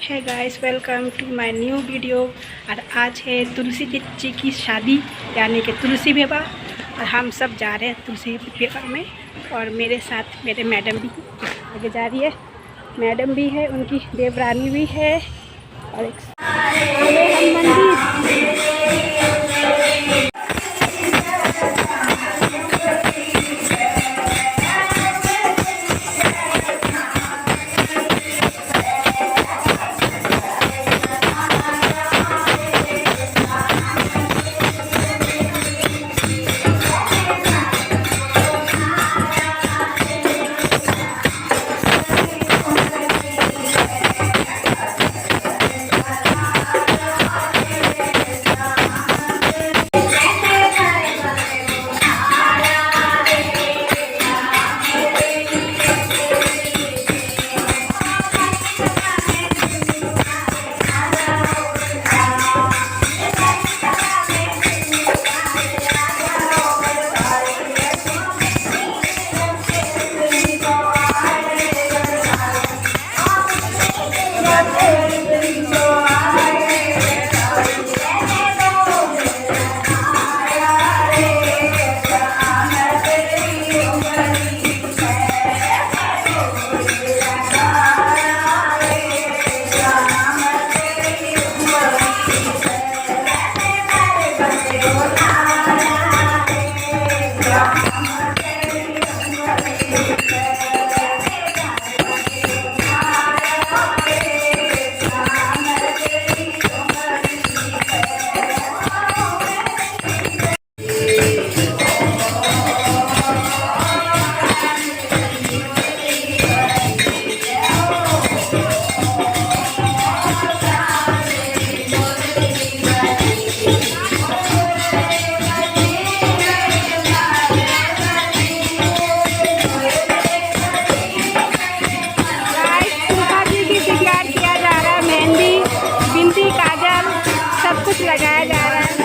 है guys, welcome to my new video. और आज है तुलसी जी की शादी, यानी कि तुलसी विवाह। और हम सब जा रहे हैं तुलसी विवाह में। और मेरे साथ मेरे मैडम भी आगे जा रही है, मैडम भी है, उनकी देवरानी भी है। और एक सब कुछ लगाया जा रहा है।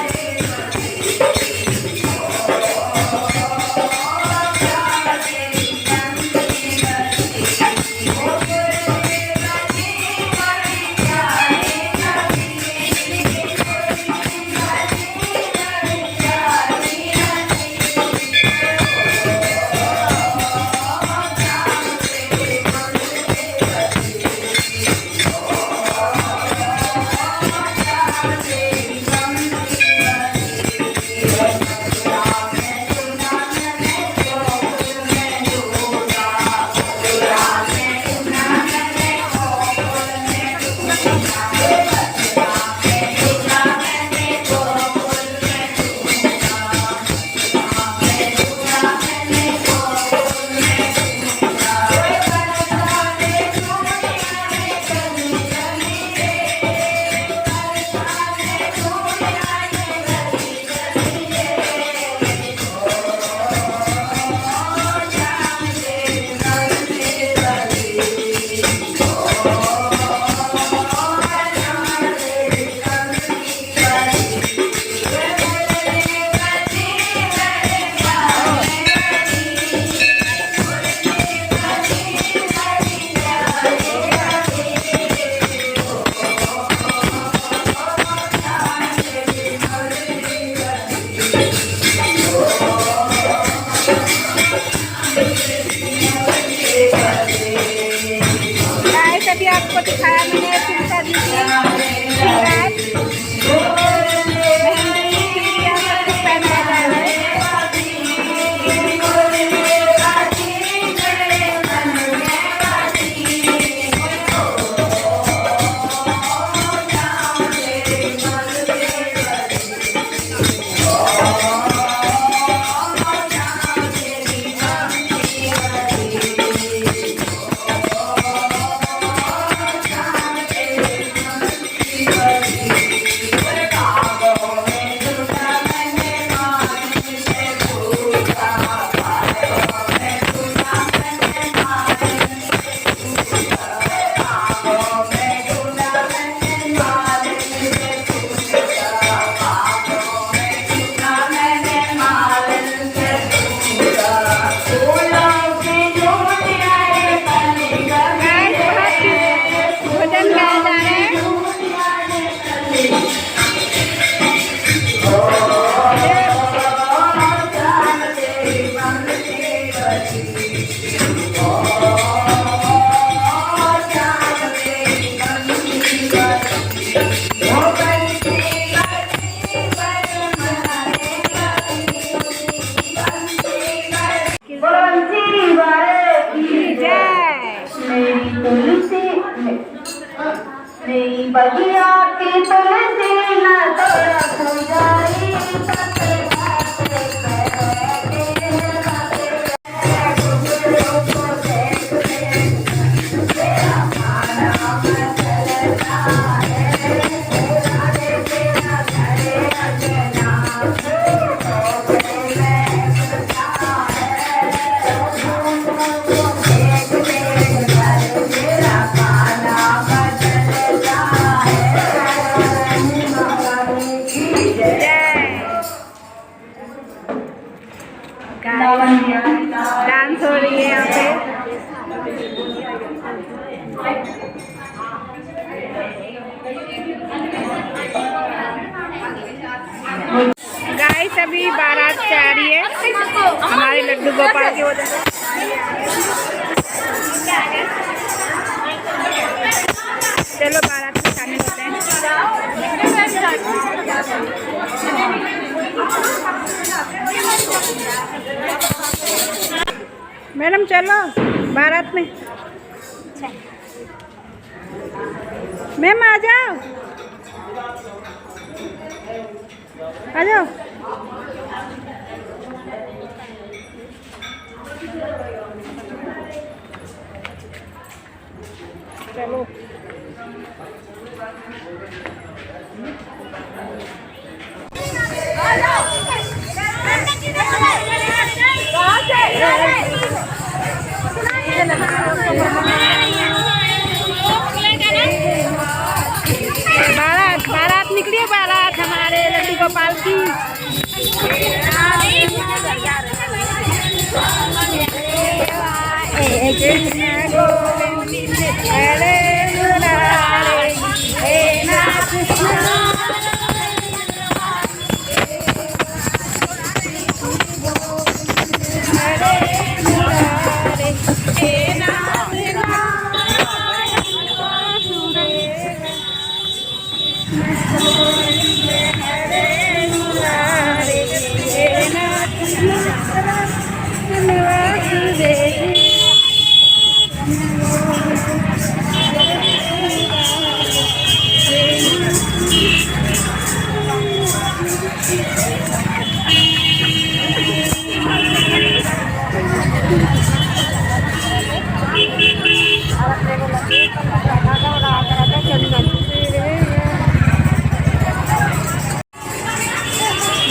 बगिया की तुलसी न तोड़ पुजारी डांस हो रही है यहाँ पे। गाइस अभी बारात से आ रही है हमारे लड्डू गोपाल की वजह से। चलो बारात में शामिल होते हैं। मैडम चलो बारात में। मैम आ जाओ, आ जाओ। चलो बारात निकली है, बारात हमारे लड्डू गोपाल की।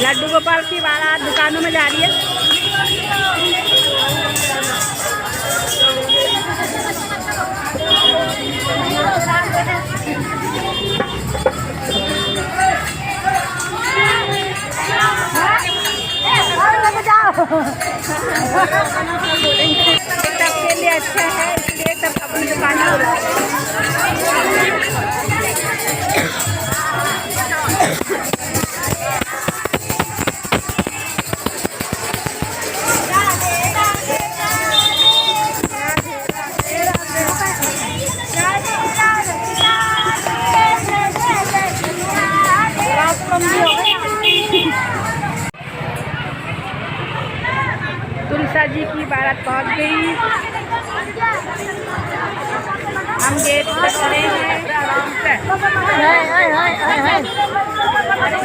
लड्डू गोपाल की बारात दुकानों में जा रही है। सबके लिए अच्छा है, इसलिए सब अपनी दुकान तुलसा जी की बारात पहुंच गई। हम गेट पर खड़े हैं,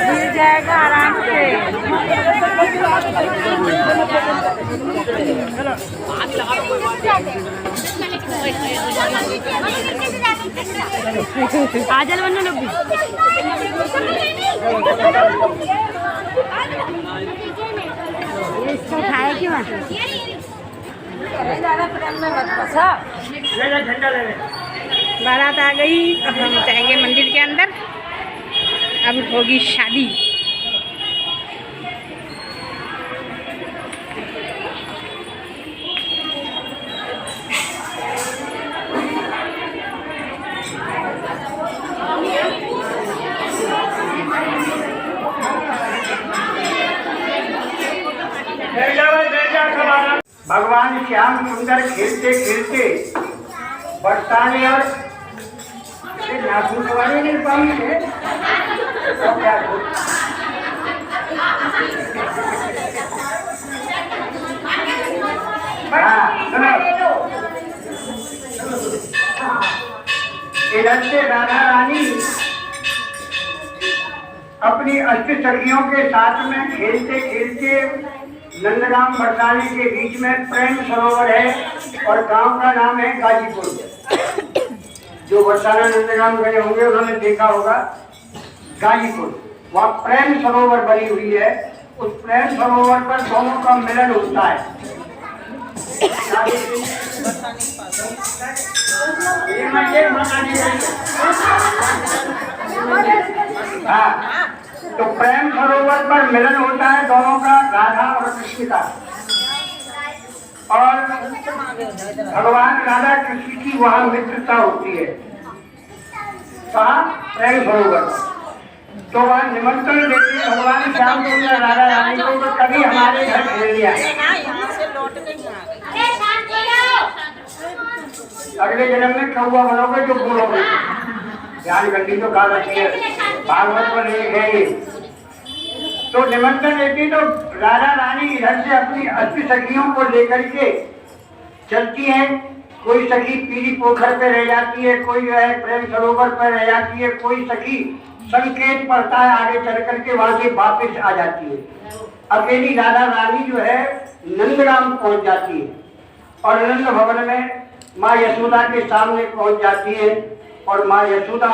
मिल जाएगा आराम से। आजल बनो लोग भी इसको खाए क्यों? बारात आ गई, अब हम जाएंगे मंदिर के अंदर। अब होगी शादी। भगवान श्याम सुंदर खेलते खेलते बरसाने और नाखूनवारी नहीं पाई है तो क्या इधर से राधा रानी अपनी अष्ट सखियों के साथ में खेलते खेलते नंदगाम बरसाने के बीच में प्रेम सरोवर है और गांव का नाम है गाजीपुर। जो बरसाना नंदगाम गए होंगे उन्होंने देखा होगा गाजीपुर, वहाँ प्रेम सरोवर बनी हुई है। उस प्रेम सरोवर पर दोनों का मिलन होता है। हाँ, तो प्रेम सरोवर पर मिलन होता है दोनों का, राधा और कृष्ण का। और भगवान राधा कृष्ण की वहाँ मित्रता होती है। कहाँ? प्रेम सरोवर। तो वहाँ निमंत्रण देते हैं भगवान श्याम सुंदर राधा रानी को, तो कभी हमारे घर खेल लिया। अगले जन्म में कौवा बनोगे जो बोलोगे। ध्यान गंदी तो खा रखी है, भागवत पर एक है ये। तो निमंत्रण देती तो राधा रानी इधर से अपनी अष्ट सखियों को लेकर के चलती है। कोई सखी पीली पोखर पे रह जाती है, कोई जो है प्रेम सरोवर पर रह जाती है, कोई सखी संकेत पड़ता है आगे चल करके वहां से वापस आ जाती है। अकेली राधा रानी जो है नंदगाम पहुंच जाती है और नंद भवन में माँ यशोदा के सामने पहुंच जाती है। और माँ यशोदा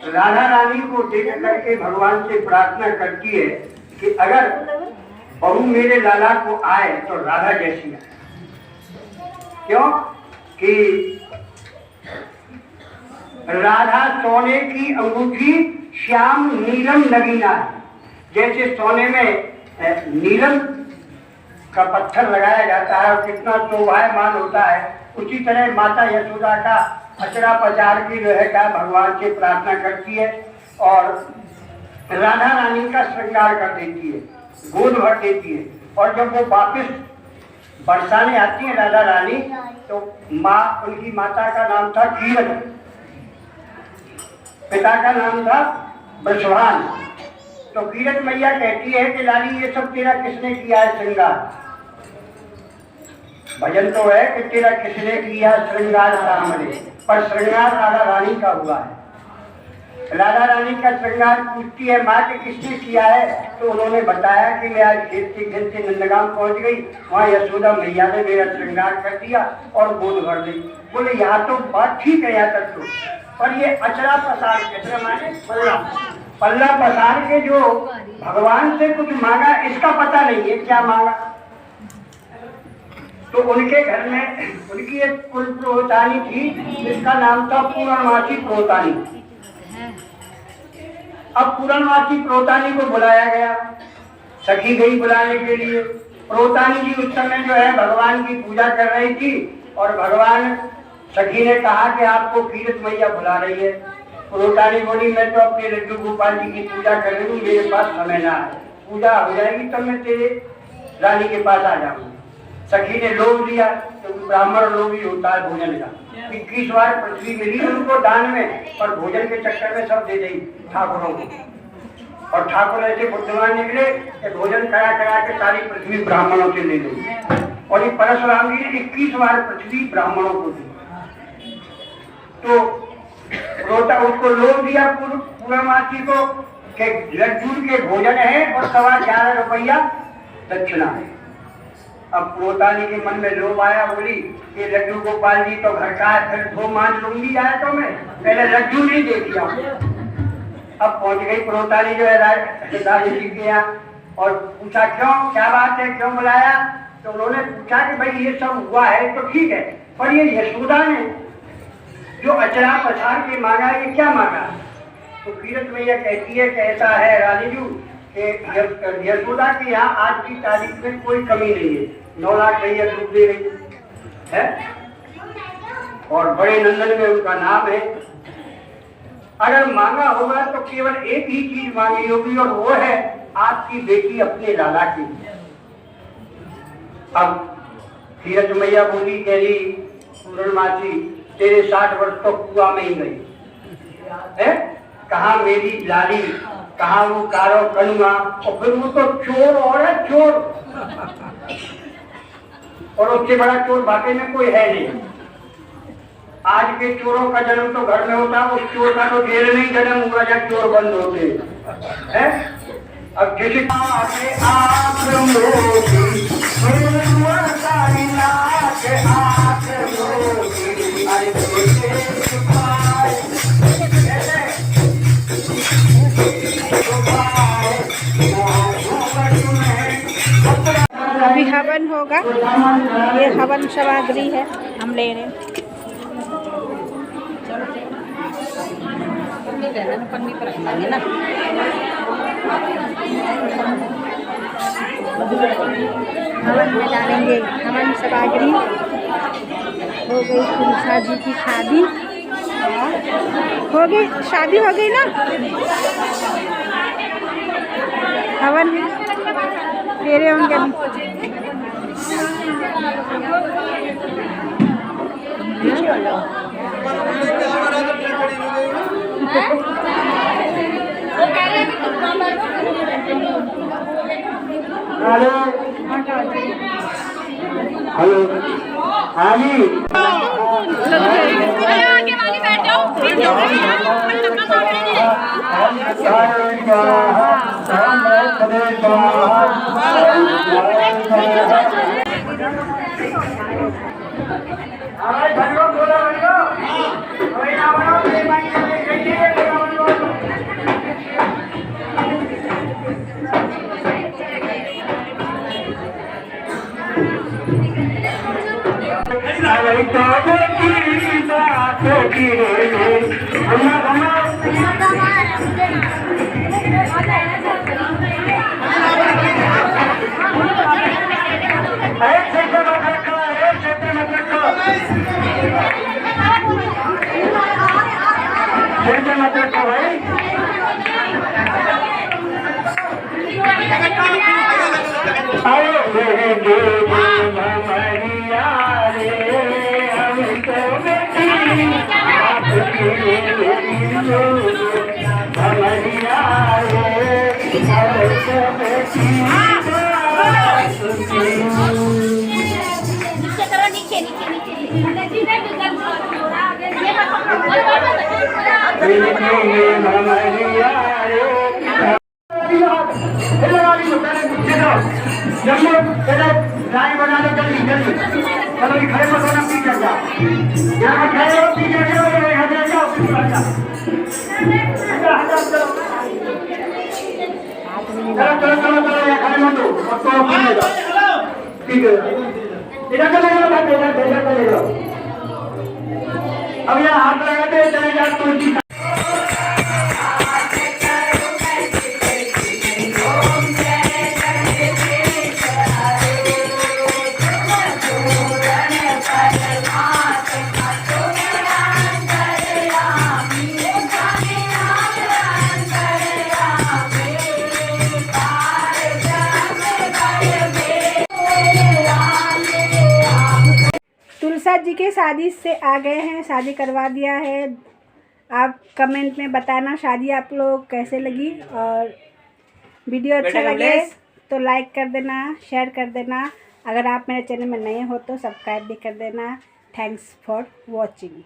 राधा रानी को देख करके भगवान से प्रार्थना करती है कि अगर बहू मेरे लाला को आए तो राधा जैसी आए। क्यों? कि राधा सोने की अंगूठी, श्याम नीलम नगीना है। जैसे सोने में नीलम का पत्थर लगाया जाता है और कितना शोभायमान होता है, उसी तरह माता यशोदा का अचरा पचार की जो है क्या भगवान से प्रार्थना करती है और राधा रानी का श्रृंगार कर देती है, गोद भर देती है। और जब वो वापस बरसाने आती है राधा रानी, तो माँ, उनकी माता का नाम था कीरत, पिता का नाम था बृषभान। तो कीरत मैया कहती है कि लाली ये सब तेरा किसने किया है श्रृंगार? भजन तो है कि तेरा किसने किया श्रृंगार सामने, पर श्रृंगार राधा रानी का हुआ है। राधा रानी का श्रृंगार पूछती है माँ के किसने किया है? तो उन्होंने बताया कि मैं आज खेलते खेलते नंदगाम पहुंच गई, वहाँ यशोदा मैया ने मेरा श्रृंगार कर दिया और गोद भर दी। बोले यहाँ तो बात ठीक है यहाँ तक तो, पर ये अचरा पसार के माने पल्ला पसार के जो भगवान से कुछ मांगा, इसका पता नहीं है क्या मांगा। तो उनके घर में उनकी एक कुल प्रोतानी थी जिसका नाम था पूर्णमासी प्रोतानी। अब पूर्णमासी प्रोतानी को बुलाया गया, सखी गई बुलाने के लिए। प्रोतानी जी उस समय जो है भगवान की पूजा कर रही थी और भगवान सखी ने कहा कि आपको कीरत मैया बुला रही है। प्रोतानी बोली मैं तो अपने लड्डू गोपाल जी की पूजा कर रही हूँ, मेरे पास समय ना है, पूजा हो जाएगी तब मैं तेरे रानी के पास आ जाऊंगी। सखी ने लोभ लिया, तो ब्राह्मण लोभ ही होता है भोजन का। 21 बार पृथ्वी मिली उनको दान में, पर भोजन के चक्कर में सब दे दी ठाकुरों को। और ठाकुर ऐसे बुद्धिमान निकले कि भोजन करा करा के सारी पृथ्वी ब्राह्मणों से ले ली। और ये परशुराम जी ने 21 बार पृथ्वी ब्राह्मणों को दी। तो रोता उसको लोभ दिया पूर्णमासी को कि लड्डू के भोजन है और 11.25 रुपया दक्षिणा है। अब प्रोतानी के मन में लोभ आया, बोली कि लड्डू गोपाल जी तो घर का है, फिर दो मान लूंगी जाए तो मैं पहले लड्डू नहीं दे दिया। अब पहुंच गई प्रोतानी जो है राजा जी के यहाँ और पूछा क्यों, क्या बात है, क्यों बुलाया? तो उन्होंने पूछा कि भाई ये सब हुआ है तो ठीक है, पर ये यशोदा ने जो अचरा पसार के मांगा, ये क्या मांगा? तो कीरत मैया कहती है कि ऐसा है रानी जी कि यशोदा के यहाँ आज की तारीख में कोई कमी नहीं है। 9 लाख गैया दूध दे रही है और बड़े नंदन में उनका नाम है। अगर मांगा होगा तो केवल एक ही चीज मांगी होगी और वो है आपकी बेटी अपने लाला की। अब कीरत मैया बोली, कह रही पूर्णमासी तेरे 60 वर्ष तो कुआ में ही गई है, कहा मेरी लाली, कहा वो कारो कनुआ, और फिर वो तो चोर और है चोर, और उससे बड़ा चोर वाकई में कोई है नहीं। आज के चोरों का जन्म तो घर में होता, उस चोर का तो जेल नहीं जन्म हुआ जब चोर बंद होते हैं। अब किसी आके आँख मोटी, सारी नाक आँख मोटी, अरे तुझे छुपाए, अभी हवन होगा, ये हवन सामग्री है, हम ले रहे हैं। हवन में डालेंगे हवन सामग्री। हो गई तुलसा जी की शादी, हो गई शादी, हो गई ना। हवन में फेरे होंगे अभी। हेलो हेलो, हाँ जी, राय बना लो जल्दी जल्दी, चलो ये खड़े मत होना, पीछे जाओ, यहाँ खड़े हो, पीछे जाओ, यहाँ जाओ, जाओ, चलो चलो चलो, यहाँ खड़े मत हो, अब तो पीछे जाओ, ठीक है, इधर चले जाओ, इधर चले जाओ, अब यहाँ हाथ लगाते चले जाओ तुलसी। तुलसा जी के शादी से आ गए हैं, शादी करवा दिया है। आप कमेंट में बताना शादी आप लोग कैसे लगी, और वीडियो अच्छा लगे तो लाइक कर देना, शेयर कर देना। अगर आप मेरे चैनल में नए हो तो सब्सक्राइब भी कर देना। Thanks for watching.